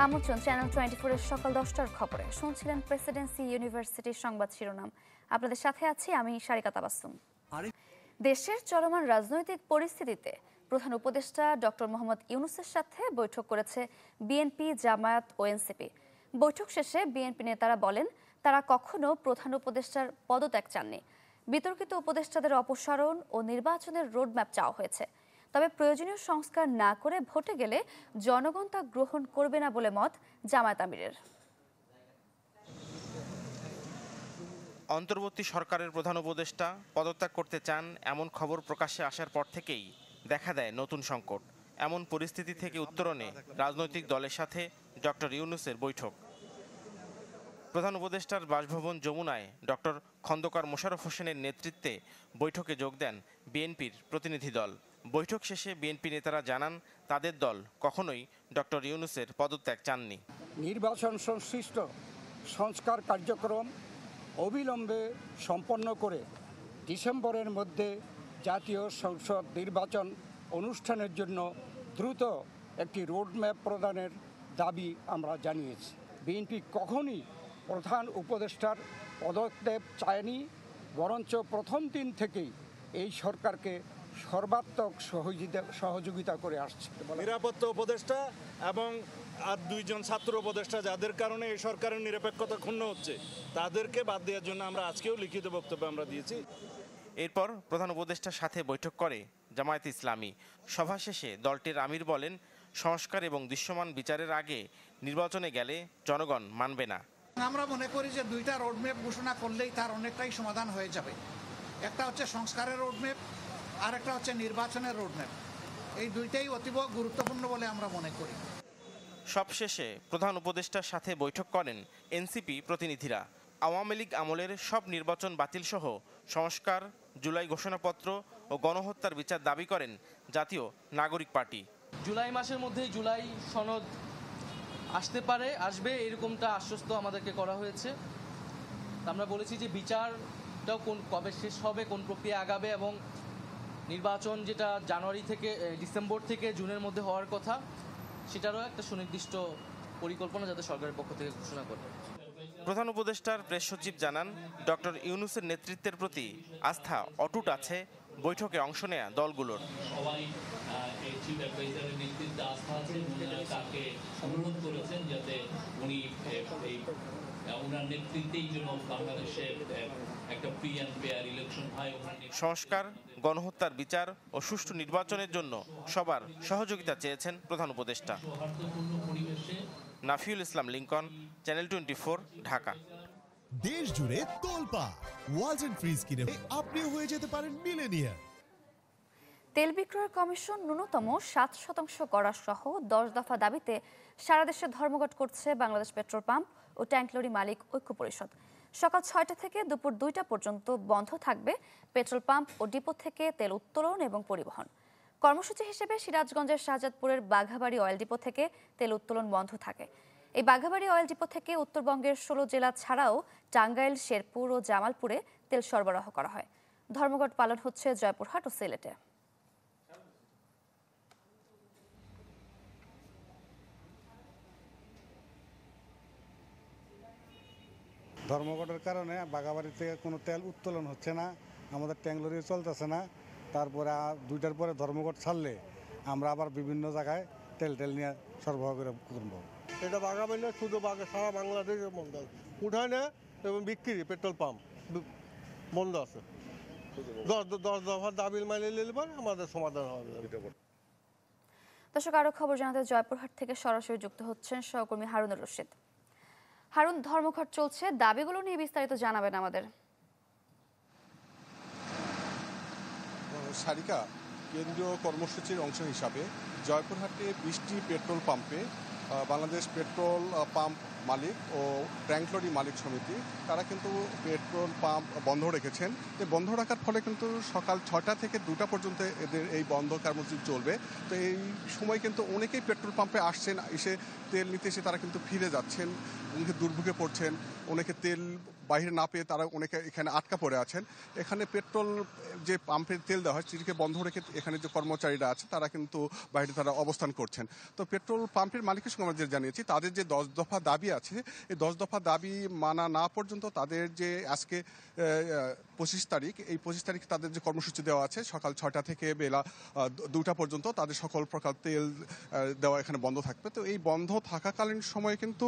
আমন্ত্রণ চ্যানেল 24 এর সকাল 10টার খবরে। শুনছিলেন প্রেসিডেন্সি ইউনিভার্সিটির সংবাদ শিরোনাম। আপনাদের সাথে আছি আমি সারিকা তাবাসসুম। দেশের চলমান রাজনৈতিক পরিস্থিতিতে প্রধান উপদেষ্টা ডক্টর মোহাম্মদ ইউনূসের সাথে বৈঠক করেছে বিএনপি, জামায়াত ও এনসিপি। বৈঠক শেষে বিএনপি নেতারা বলেন তারা কখনো প্রধান উপদেষ্টার পদত্যাগ চাননি। বিতর্কিত উপদেষ্টাদের অপসারণ ও নির্বাচনের রোডম্যাপ চাওয়া হয়েছে। তবে প্রয়োজনীয় সংস্কার না করে ভোটে গেলে জনগণ তা গ্রহণ করবে না বলে মত জামায়াত আমিরের। অন্তর্বর্তী সরকারের প্রধান উপদেষ্টা পদত্যাগ করতে চান এমন খবর প্রকাশ্যে আসার পর থেকেই দেখা দেয় নতুন সংকট। এমন পরিস্থিতি থেকে উত্তরণে রাজনৈতিক দলের সাথে ডক্টর ইউনূসের বৈঠক। প্রধান উপদেষ্টার বাসভবন যমুনায় ডক্টর খন্দকার মোশাররফ হোসেনের নেতৃত্বে বৈঠকে যোগ দেন বিএনপির প্রতিনিধি দল। বৈঠক শেষে বিএনপি নেতারা জানান তাদের দল কখনোই ডক্টর ইউনূসের পদত্যাগ চাননি। নির্বাচন সংশ্লিষ্ট সংস্কার কার্যক্রম অবিলম্বে সম্পন্ন করে ডিসেম্বরের মধ্যে জাতীয় সংসদ নির্বাচন অনুষ্ঠানের জন্য দ্রুত একটি রোডম্যাপ প্রদানের দাবি আমরা জানিয়েছি। বিএনপি কখনই প্রধান উপদেষ্টার পদত্যাগ চায়নি, বরঞ্চ প্রথম দিন থেকেই এই সরকারকে সর্বাত্মক সহযোগিতা করে আসছে। নিরাপত্তা উপদেষ্টা এবং আর দুইজন ছাত্র উপদেষ্টা যাদের কারণে এই সরকারের নিরপেক্ষতা ক্ষুণ্ণ হচ্ছে তাদেরকে বাদ দেওয়ার জন্য আমরা আজকেও লিখিত বক্তব্য আমরা দিয়েছি। এরপর প্রধান উপদেষ্টার সাথে বৈঠক করে জামায়াত ইসলামী। সভা শেষে দলটির আমির বলেন সংস্কার এবং দৃশ্যমান বিচারের আগে নির্বাচনে গেলে জনগণ মানবে না। আমরা মনে করি যে দুইটা রোডম্যাপ ঘোষণা করলেই তার অনেকটাই সমাধান হয়ে যাবে। একটা হচ্ছে সংস্কারের রোডম্যাপ আর একটা হচ্ছে নির্বাচনের রোডম্যাপ। এই দুইটাই অতীব গুরুত্বপূর্ণ বলে আমরা মনে করি। সবশেষে প্রধান উপদেষ্টার সাথে বৈঠক করেন এনসিপি প্রতিনিধিরা। আওয়ামী লীগ আমলের সব নির্বাচন বাতিলসহ সংস্কার, জুলাই ঘোষণাপত্র ও গণহত্যার বিচার দাবি করেন জাতীয় নাগরিক পার্টি। জুলাই মাসের মধ্যেই জুলাই সনদ আসবে এরকমটা আশ্বস্ত আমাদেরকে করা হয়েছে। আমরা বলেছি যে বিচারটাও কবে শেষ হবে, কোন প্রক্রিয়া আগাবে এবং নির্বাচন যেটা জানুয়ারি থেকে ডিসেম্বর থেকে জুনের মধ্যে হওয়ার কথা সেটারও একটা সুনির্দিষ্ট পরিকল্পনা যাতে সরকারের পক্ষ থেকে ঘোষণা করে। প্রধান উপদেষ্টার প্রেস সচিব জানান ডক্টর ইউনূসের নেতৃত্বের প্রতি আস্থা অটুট আছে বৈঠকে অংশ নেয়া দলগুলোর। সবাই চিফ অ্যাডভাইজারের নেতৃত্বে আস্থা আছে, তাকে অনুরোধ করেছেন যাতে উনি ওনার নেতৃত্বেই যেন বাংলাদেশে একটা ফ্রি অ্যান্ড ফেয়ার ইলেকশন হয়। সংস্কার, গণহত্যার বিচার ও সুষ্ঠু নির্বাচনের জন্য সবার সহযোগিতা চেয়েছেন প্রধান উপদেষ্টা। নাফিউল ইসলাম লিংকন, চ্যানেল 24, ঢাকা। দেশ জুড়ে তোলপা ওয়ালটন ফ্রিজ কিনে আপনিও হয়ে যেতে পারেন মিলেনিয়ার। তেল বিক্রয় কমিশন ন্যূনতম 7% করা সহ 10 দফা দাবিতে সারা দেশে ধর্মঘট করছে বাংলাদেশ পেট্রোল পাম্প ও ট্যাঙ্ক লরি মালিক ঐক্য পরিষদ। সকাল 6টা থেকে দুপুর 2টা পর্যন্ত বন্ধ থাকবে পেট্রোল পাম্প ও ডিপো থেকে তেল উত্তোলন এবং পরিবহন। কর্মসূচি হিসেবে সিরাজগঞ্জের শাহজাদপুরের বাঘাবাড়ি অয়েল ডিপো থেকে তেল উত্তোলন বন্ধ থাকে। এই বাঘাবাড়ি অয়েল ডিপো থেকে উত্তরবঙ্গের 16 জেলা ছাড়াও টাঙ্গাইল, শেরপুর ও জামালপুরে তেল সরবরাহ করা হয়। ধর্মঘট পালন হচ্ছে জয়পুরহাট ও সিলেটে। ধর্মঘটের কারণে বাঘাবাড়ি থেকে কোনো তেল উত্তোলন হচ্ছে না, আমাদের ট্যাঙ্ক লরি চলতেছে না। তারপরে 2টার পরে ধর্মঘট ছাড়লে আমরা আবার বিভিন্ন জায়গায় তেল নিয়ে সরবরাহ করে করবো। এটা বাঘাবাড়ি না, শুধু সারা বাংলাদেশে বন্ধ আছে। উঠানে এবং বিক্রি পেট্রোল পাম্প বন্ধ আছে। 10 দফার দাবি মাইনে নিলে আমাদের সমাধান হবে। দর্শক, আরো খবর জানাতে জয়পুরহাট থেকে সরাসরি যুক্ত হচ্ছেন সহকর্মী হারুনুর রশিদ। হারুন, ধর্মঘট চলছে, দাবিগুলো নিয়ে বিস্তারিত জানাবেন আমাদের। সারিকা, কেন্দ্রীয় কর্মসূচির অংশ হিসাবে জয়পুরহাটে 20টি পেট্রোল পাম্পে বাংলাদেশ পেট্রোল পাম্প মালিক ও ট্যাঙ্ক লরি মালিক সমিতি তারা কিন্তু পেট্রোল পাম্প বন্ধ রেখেছেন। এই বন্ধ রাখার ফলে কিন্তু সকাল 6টা থেকে 2টা পর্যন্ত এদের এই বন্ধ কর্মসূচি চলবে। তো এই সময় কিন্তু অনেকেই পেট্রোল পাম্পে আসছেন, এসে তেল নিতে এসে তারা কিন্তু ফিরে যাচ্ছেন, অনেকে দুর্ভোগে পড়ছেন, অনেকে তেল বাইরে না পেয়ে তারা অনেকে এখানে আটকা পড়ে আছেন। এখানে পেট্রোল যে পাম্পের তেল দেওয়া হয় সেটিকে বন্ধ রেখে এখানে যে কর্মচারীরা আছে তারা কিন্তু বাইরে তারা অবস্থান করছেন। তো পেট্রোল পাম্পের মালিকের সঙ্গে আমরা যে জানিয়েছি তাদের যে 10 দফা দাবি আছে, এই 10 দফা দাবি মানা না পর্যন্ত তাদের যে আজকে 25 তারিখ, এই 25 তারিখ তাদের যে কর্মসূচি দেওয়া আছে সকাল 6টা থেকে বেলা 2টা পর্যন্ত তাদের সকল প্রকার তেল দেওয়া এখানে বন্ধ থাকবে। তো এই বন্ধ থাকাকালীন সময়ে কিন্তু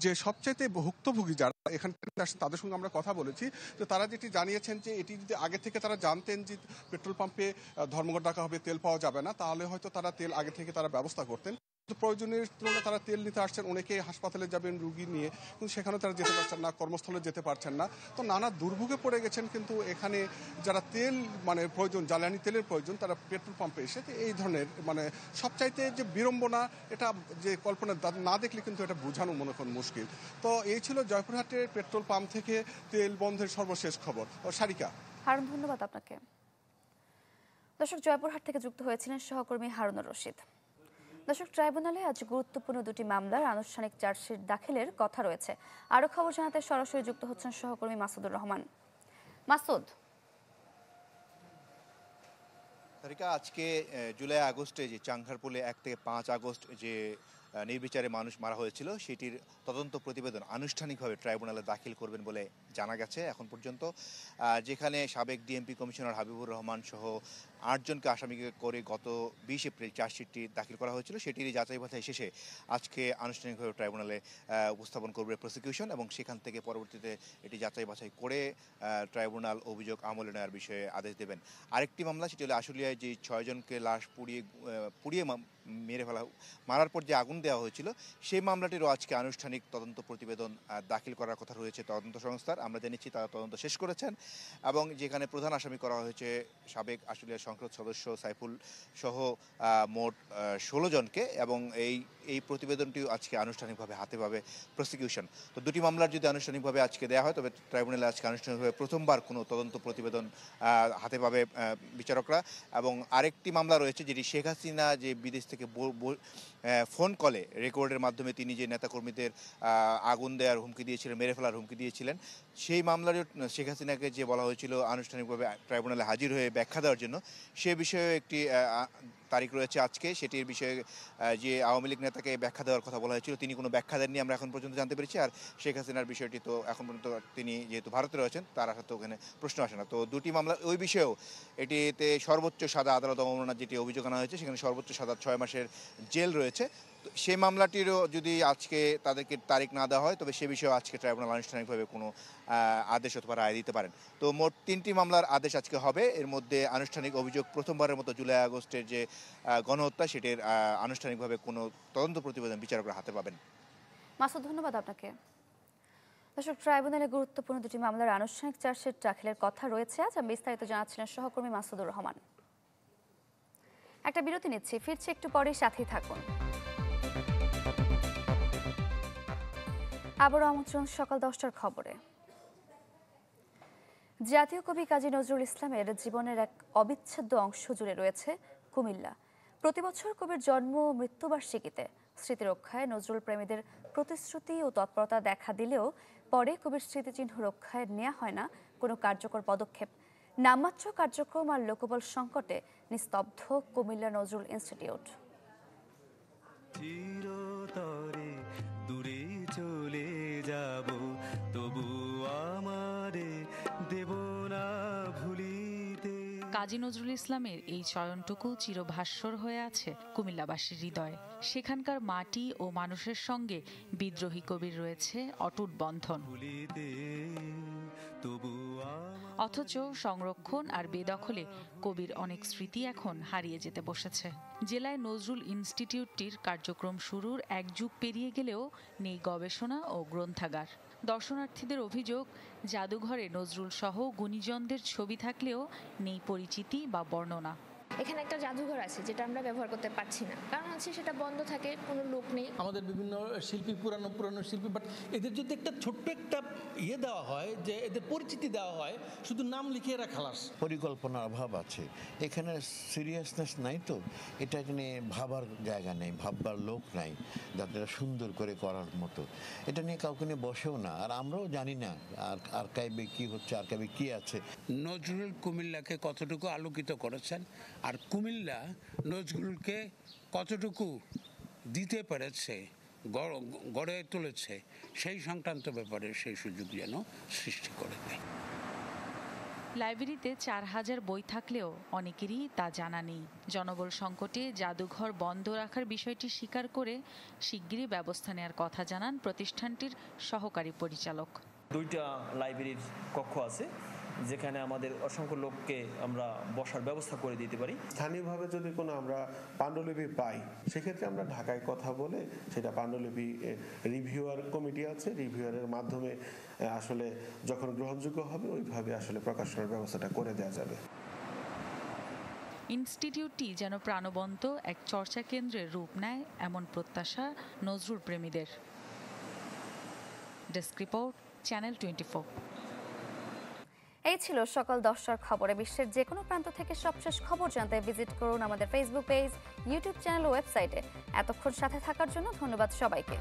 যে সবচাইতে ভুক্তভোগী যারা এখানে আসেন তাদের সঙ্গে আমরা কথা বলেছি, তো তারা যেটি জানিয়েছেন যে এটি যদি আগে থেকে তারা জানতেন যে পেট্রোল পাম্পে ধর্মঘট ডাকা হবে, তেল পাওয়া যাবে না, তাহলে হয়তো তারা তেল আগে থেকে তারা ব্যবস্থা করতেন। প্রয়োজনের তুলনায় তারা তেল নিতে আসছেন, অনেকে হাসপাতালে যাবেন রুগী নিয়ে, কিন্তু সেখানেও তারা যেতে পারছেন না, কর্মস্থলে যেতে পারছেন না। তো নানা দুর্ভোগে পড়ে গেছেন। কিন্তু এখানে যারা তেল মানে প্রয়োজন, জ্বালানি তেলের প্রয়োজন, তারা পেট্রোল পাম্পে এসে এই ধরনের মানে সবচাইতে যে বিড়ম্বনা, এটা যে কল্পনা না দেখলে কিন্তু এটা বোঝানো মনে করেন মুশকিল। তো এই ছিল জয়পুরহাটের পেট্রোল পাম্প থেকে তেল বন্ধের সর্বশেষ খবর। সারিকা। হারুন, ধন্যবাদ আপনাকে। দর্শক, জয়পুরহাট থেকে যুক্ত হয়েছিলেন সহকর্মী হারুনুর রশিদ। দর্শক, ট্রাইব্যুনালে আজ গুরুত্বপূর্ণ দুটি মামলার আনুষ্ঠানিক চার্জশিট দাখিলের কথা রয়েছে। আরও খবর জানাতে সরাসরি যুক্ত হচ্ছেন সহকর্মী মাসুদুর রহমান। মাসুদ। তারিকা, আজকে জুলাই আগস্টে যে চাংখারপুলে 1 থেকে 5 আগস্ট যে নির্বিচারে মানুষ মারা হয়েছিল সেটির তদন্ত প্রতিবেদন আনুষ্ঠানিকভাবে ট্রাইব্যুনালে দাখিল করবেন বলে জানা গেছে এখন পর্যন্ত, যেখানে সাবেক ডিএমপি কমিশনার হাবিবুর রহমান সহ 8 জনকে আসামি করে গত 20 এপ্রিল চার্জশিটটি দাখিল করা হয়েছিল, সেটির যাচাই বাছাই শেষে আজকে আনুষ্ঠানিকভাবে ট্রাইব্যুনালে উপস্থাপন করবে প্রসিকিউশন এবং সেখান থেকে পরবর্তীতে এটি যাচাই বাছাই করে ট্রাইব্যুনাল অভিযোগ আমলে নেওয়ার বিষয়ে আদেশ দেবেন। আরেকটি মামলা, সেটি হলো আশুলিয়ায় যে 6 জনকে লাশ পুড়িয়ে মারার পর যে আগুন দেওয়া হয়েছিল সেই মামলাটিরও আজকে আনুষ্ঠানিক তদন্ত প্রতিবেদন দাখিল করার কথা রয়েছে তদন্ত সংস্থার। আমরা জেনেছি তারা তদন্ত শেষ করেছেন এবং যেখানে প্রধান আসামি করা হয়েছে সাবেক আশুলিয়া সংসদ সদস্য সাইফুল সহ মোট 16 জনকে এবং এই প্রতিবেদনটিও আজকে আনুষ্ঠানিকভাবে হাতে পাবে প্রসিকিউশন। তো দুটি মামলার যদি আনুষ্ঠানিকভাবে আজকে দেওয়া হয় তবে ট্রাইব্যুনালে আজকে আনুষ্ঠানিকভাবে প্রথমবার কোনো তদন্ত প্রতিবেদন হাতে পাবে বিচারকরা। এবং আরেকটি মামলা রয়েছে যেটি শেখ হাসিনা যে বিদেশ থেকে ফোন কলে রেকর্ডের মাধ্যমে তিনি যে নেতাকর্মীদের আগুন দেওয়ার হুমকি দিয়েছিলেন, মেরে ফেলার হুমকি দিয়েছিলেন, সেই মামলার শেখ হাসিনাকে যে বলা হয়েছিল আনুষ্ঠানিকভাবে ট্রাইব্যুনালে হাজির হয়ে ব্যাখ্যা দেওয়ার জন্য, সে বিষয়ে একটি তারিখ রয়েছে আজকে। সেটির বিষয়ে যে আওয়ামী লীগ নেতাকে ব্যাখ্যা দেওয়ার কথা বলা হয়েছিল তিনি কোনো ব্যাখ্যা দেননি আমরা এখন পর্যন্ত জানতে পেরেছি। আর শেখ হাসিনার বিষয়টি তো এখন পর্যন্ত তিনি যেহেতু ভারতে রয়েছেন তার হাতে ওখানে প্রশ্ন আসে না। তো দুটি মামলা ওই বিষয়েও এটিতে সর্বোচ্চ সাজা আদালত অবমাননার যেটি অভিযোগ আনা হয়েছে সেখানে সর্বোচ্চ সাজা 6 মাসের জেল রয়েছে। সেই মামলাটিরও যদি আজকে তাদেরকে তারিখ না দেওয়া হয় তবে সে বিষয়ে আজকে ট্রাইব্যুনাল আনুষ্ঠানিকভাবে কোনো আদেশ অথবা রায় দিতে পারেন। তো মোট 3টি মামলার আদেশ আজকে হবে। এর মধ্যে আনুষ্ঠানিক অভিযোগ প্রথমবারের মতো জুলাই আগস্টের যে গণহত্যা সেটির আনুষ্ঠানিকভাবে কোনো তদন্ত প্রতিবেদন বিচারকরা হাতে পাবেন। মাসুদ, ধন্যবাদ আপনাকে। দর্শক, ট্রাইব্যুনালে গুরুত্বপূর্ণ দুটি মামলার আনুষ্ঠানিক চার্জশিট দাখিলের কথা রয়েছে আজ। বিস্তারিত জানাচ্ছিলেন সহকর্মী মাসুদুর রহমান। একটা বিরতি নিচ্ছি, ফিরছি একটু পরেই, সাথেই থাকুন। আবারও আমন্ত্রণ সকাল 10টার খবরে। জাতীয় কবি কাজী নজরুল ইসলামের জীবনের এক অবিচ্ছেদ্য অংশ জুড়ে রয়েছে কুমিল্লা। প্রতিবছর কবির জন্ম ও মৃত্যুবার্ষিকীতে স্মৃতি রক্ষায় নজরুল প্রেমীদের প্রতিশ্রুতি ও তৎপরতা দেখা দিলেও পরে কবির স্মৃতিচিহ্ন রক্ষায় নেওয়া হয় না কোনো কার্যকর পদক্ষেপ। নামমাত্র কার্যক্রম আর লোকবল সংকটে নিস্তব্ধ কুমিল্লা নজরুল ইনস্টিটিউট। চিরতরে দূরে চলে যাব তবু আমারে দেব না ভুলিতে। কাজী নজরুল ইসলামের এই চয়নটুকু চিরভাস্বর হয়ে আছে কুমিল্লাবাসীর হৃদয়ে। সেখানকার মাটি ও মানুষের সঙ্গে বিদ্রোহী কবির রয়েছে অটুট বন্ধন। অথচ সংরক্ষণ আর বেদখলে কবির অনেক স্মৃতি এখন হারিয়ে যেতে বসেছে। জেলায় নজরুল ইনস্টিটিউটটির কার্যক্রম শুরুর 1 যুগ পেরিয়ে গেলেও নেই গবেষণা ও গ্রন্থাগার। দর্শনার্থীদের অভিযোগ, জাদুঘরে নজরুল সহ গুণীজনদের ছবি থাকলেও নেই পরিচিতি বা বর্ণনা। এখানে একটা জাদুঘর আছে যেটা আমরা ব্যবহার করতে পারছি না, কারণ হচ্ছে সেটা বন্ধ থাকে, কোনো লোক নেই। আমাদের বিভিন্ন শিল্পী পুরানো শিল্পী, বাট এদের যদি একটা ছোট্ট একটা দেওয়া হয়, যে এদের পরিচিতি দেওয়া হয়, শুধু নাম লিখিয়ে রাখা খালাস। পরিকল্পনার অভাব আছে, এখানে সিরিয়াসনেস নাই, তো এটা নিয়ে ভাবার জায়গা নেই, ভাববার লোক নাই যাতে সুন্দর করে করার মতো। এটা নিয়ে কাউকে নিয়ে বসেও না, আর আমরাও জানি না আর আর্কাইভে কি হচ্ছে, আর্কাইভে কি আছে। নজরুল কুমিল্লাকে কতটুকু আলোকিত করেছেন, আর কুমিল্লা নজরুলকে কতটুকু দিতে পেরেছে, গড়ে তুলেছে, সেই সংক্রান্ত ব্যাপারে সেই সুযোগ যেন সৃষ্টি করে দেয়। লাইব্রেরিতে 4000 বই থাকলেও অনেকেরই তা জানা নেই। জনবল সংকটে জাদুঘর বন্ধ রাখার বিষয়টি স্বীকার করে শিগগিরই ব্যবস্থা নেওয়ার কথা জানান প্রতিষ্ঠানটির সহকারী পরিচালক। 2টা লাইব্রেরির কক্ষ আছে যেখানে আমাদের অসংখ্য লোককে আমরা বসার ব্যবস্থা করে দিতে পারি। স্থানীয়ভাবে যদি কোনো আমরা পাণ্ডুলিপি পাই, সেক্ষেত্রে আমরা ঢাকায় কথা বলে সেটা পাণ্ডুলিপি রিভিউয়ার কমিটি আছে, রিভিউয়ারের মাধ্যমে আসলে যখন গ্রহণযোগ্য হবে ওইভাবে আসলে প্রকাশনার ব্যবস্থাটা করে দেওয়া যাবে। ইনস্টিটিউটটি যেন প্রাণবন্ত এক চর্চা কেন্দ্রের রূপ নেয়, এমন প্রত্যাশা নজরুল প্রেমীদের। Desk report, channel 24। এই ছিল সকাল 10টার খবরে। বিশ্বের যে কোনো প্রান্ত থেকে সবশেষ খবর জানতে ভিজিট করুন আমাদের ফেসবুক পেজ, ইউটিউব চ্যানেল ও ওয়েবসাইটে। এতক্ষণ সাথে থাকার জন্য ধন্যবাদ সবাইকে।